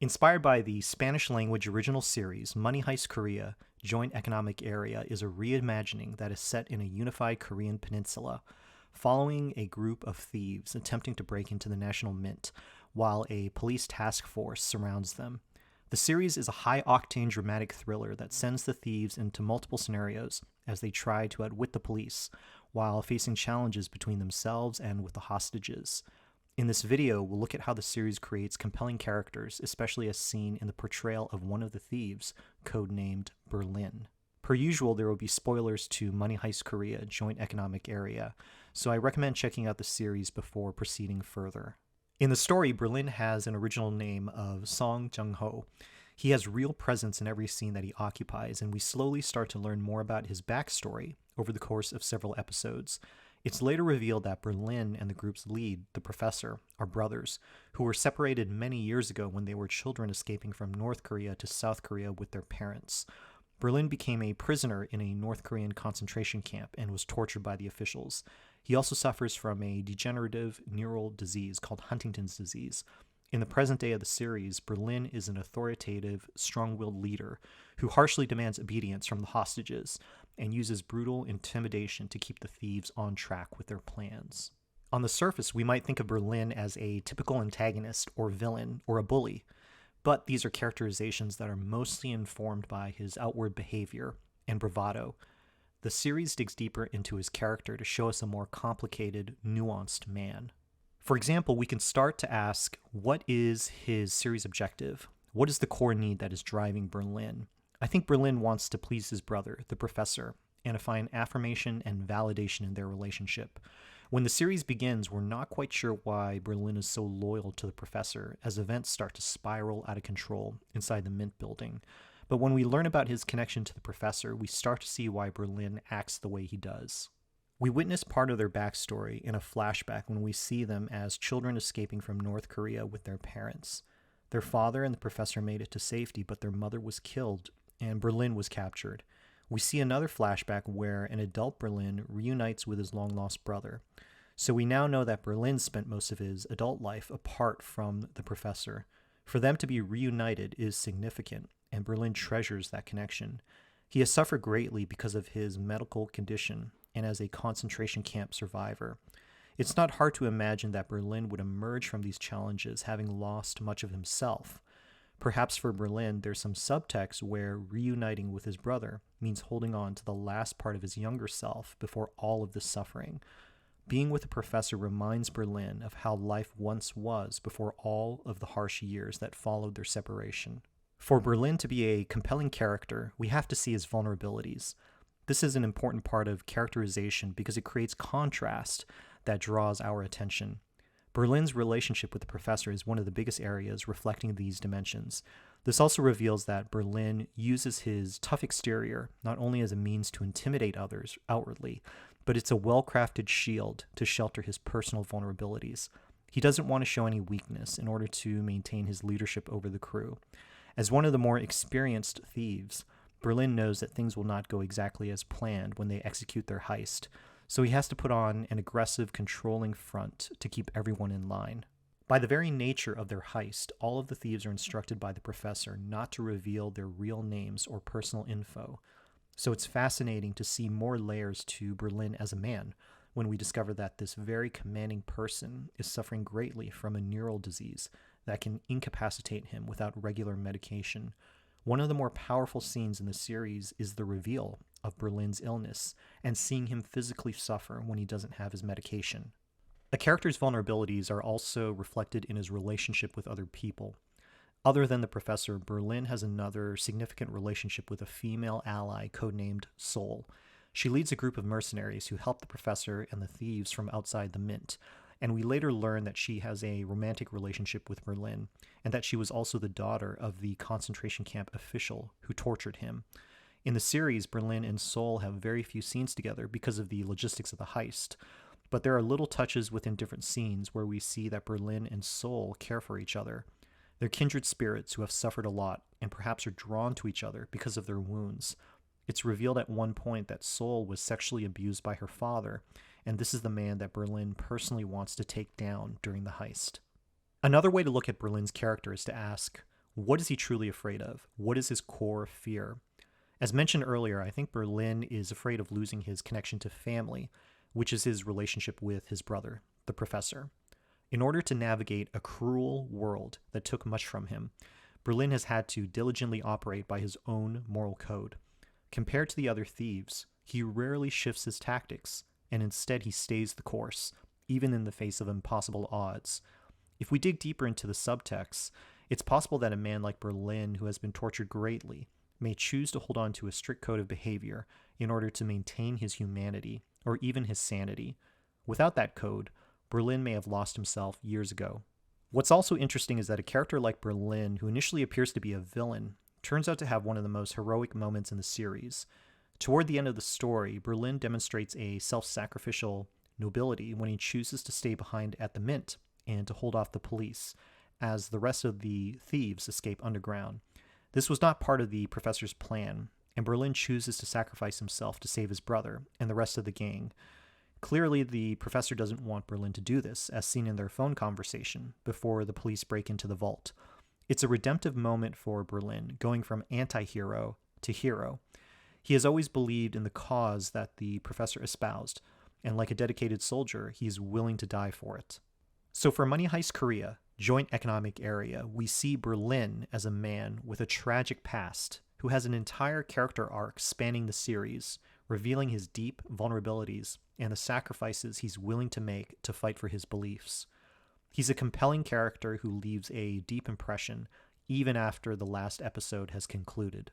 Inspired by the Spanish language original series, Money Heist Korea Joint Economic Area is a reimagining that is set in a unified Korean peninsula, following a group of thieves attempting to break into the national mint while a police task force surrounds them. The series is a high octane dramatic thriller that sends the thieves into multiple scenarios as they try to outwit the police while facing challenges between themselves and with the hostages. In this video, we'll look at how the series creates compelling characters, especially as seen in the portrayal of one of the thieves, codenamed Berlin. Per usual, there will be spoilers to Money Heist Korea Joint Economic Area, so I recommend checking out the series before proceeding further. In the story, Berlin has an original name of Song Jung-ho. He has real presence in every scene that he occupies, and we slowly start to learn more about his backstory over the course of several episodes. It's later revealed that Berlin and the group's lead, the professor, are brothers, who were separated many years ago when they were children escaping from North Korea to South Korea with their parents. Berlin became a prisoner in a North Korean concentration camp and was tortured by the officials. He also suffers from a degenerative neural disease called Huntington's disease. In the present day of the series, Berlin is an authoritative, strong-willed leader who harshly demands obedience from the hostages and uses brutal intimidation to keep the thieves on track with their plans. On the surface, we might think of Berlin as a typical antagonist or villain or a bully, but these are characterizations that are mostly informed by his outward behavior and bravado. The series digs deeper into his character to show us a more complicated, nuanced man. For example, we can start to ask, what is his series objective? What is the core need that is driving Berlin? I think Berlin wants to please his brother, the professor, and to find affirmation and validation in their relationship. When the series begins, we're not quite sure why Berlin is so loyal to the professor, as events start to spiral out of control inside the Mint building. But when we learn about his connection to the professor, we start to see why Berlin acts the way he does. We witness part of their backstory in a flashback when we see them as children escaping from North Korea with their parents. Their father and the professor made it to safety, but their mother was killed, and Berlin was captured. We see another flashback where an adult Berlin reunites with his long-lost brother. So we now know that Berlin spent most of his adult life apart from the professor. For them to be reunited is significant, and Berlin treasures that connection. He has suffered greatly because of his medical condition and as a concentration camp survivor. It's not hard to imagine that Berlin would emerge from these challenges having lost much of himself. Perhaps for Berlin, there's some subtext where reuniting with his brother means holding on to the last part of his younger self before all of this suffering. Being with a professor reminds Berlin of how life once was before all of the harsh years that followed their separation. For Berlin to be a compelling character, we have to see his vulnerabilities. This is an important part of characterization because it creates contrast that draws our attention. Berlin's relationship with the professor is one of the biggest areas reflecting these dimensions. This also reveals that Berlin uses his tough exterior not only as a means to intimidate others outwardly, but it's a well-crafted shield to shelter his personal vulnerabilities. He doesn't want to show any weakness in order to maintain his leadership over the crew. As one of the more experienced thieves, Berlin knows that things will not go exactly as planned when they execute their heist, so he has to put on an aggressive, controlling front to keep everyone in line. By the very nature of their heist, all of the thieves are instructed by the professor not to reveal their real names or personal info, so it's fascinating to see more layers to Berlin as a man when we discover that this very commanding person is suffering greatly from a neural disease that can incapacitate him without regular medication. One of the more powerful scenes in the series is the reveal of Berlin's illness and seeing him physically suffer when he doesn't have his medication. A character's vulnerabilities are also reflected in his relationship with other people. Other than the professor, Berlin has another significant relationship with a female ally codenamed Seoul. She leads a group of mercenaries who help the professor and the thieves from outside the Mint, and we later learn that she has a romantic relationship with Berlin, and that she was also the daughter of the concentration camp official who tortured him. In the series, Berlin and Seoul have very few scenes together because of the logistics of the heist, but there are little touches within different scenes where we see that Berlin and Seoul care for each other. They're kindred spirits who have suffered a lot and perhaps are drawn to each other because of their wounds. It's revealed at one point that Seoul was sexually abused by her father, and this is the man that Berlin personally wants to take down during the heist. Another way to look at Berlin's character is to ask, What is he truly afraid of? What is his core fear? As mentioned earlier, I think Berlin is afraid of losing his connection to family, which is his relationship with his brother, the professor. In order to navigate a cruel world that took much from him, Berlin has had to diligently operate by his own moral code. Compared to the other thieves, he rarely shifts his tactics, and instead he stays the course, even in the face of impossible odds. If we dig deeper into the subtext, it's possible that a man like Berlin, who has been tortured greatly, may choose to hold on to a strict code of behavior in order to maintain his humanity, or even his sanity. Without that code, Berlin may have lost himself years ago. What's also interesting is that a character like Berlin, who initially appears to be a villain, turns out to have one of the most heroic moments in the series. Toward the end of the story, Berlin demonstrates a self-sacrificial nobility when he chooses to stay behind at the Mint and to hold off the police, as the rest of the thieves escape underground. This was not part of the professor's plan, and Berlin chooses to sacrifice himself to save his brother and the rest of the gang. Clearly, the professor doesn't want Berlin to do this, as seen in their phone conversation before the police break into the vault. It's a redemptive moment for Berlin, going from anti-hero to hero. He has always believed in the cause that the professor espoused, and like a dedicated soldier, he's willing to die for it. So for Money Heist Korea, Joint Economic Area, we see Berlin as a man with a tragic past who has an entire character arc spanning the series, revealing his deep vulnerabilities and the sacrifices he's willing to make to fight for his beliefs. He's a compelling character who leaves a deep impression even after the last episode has concluded.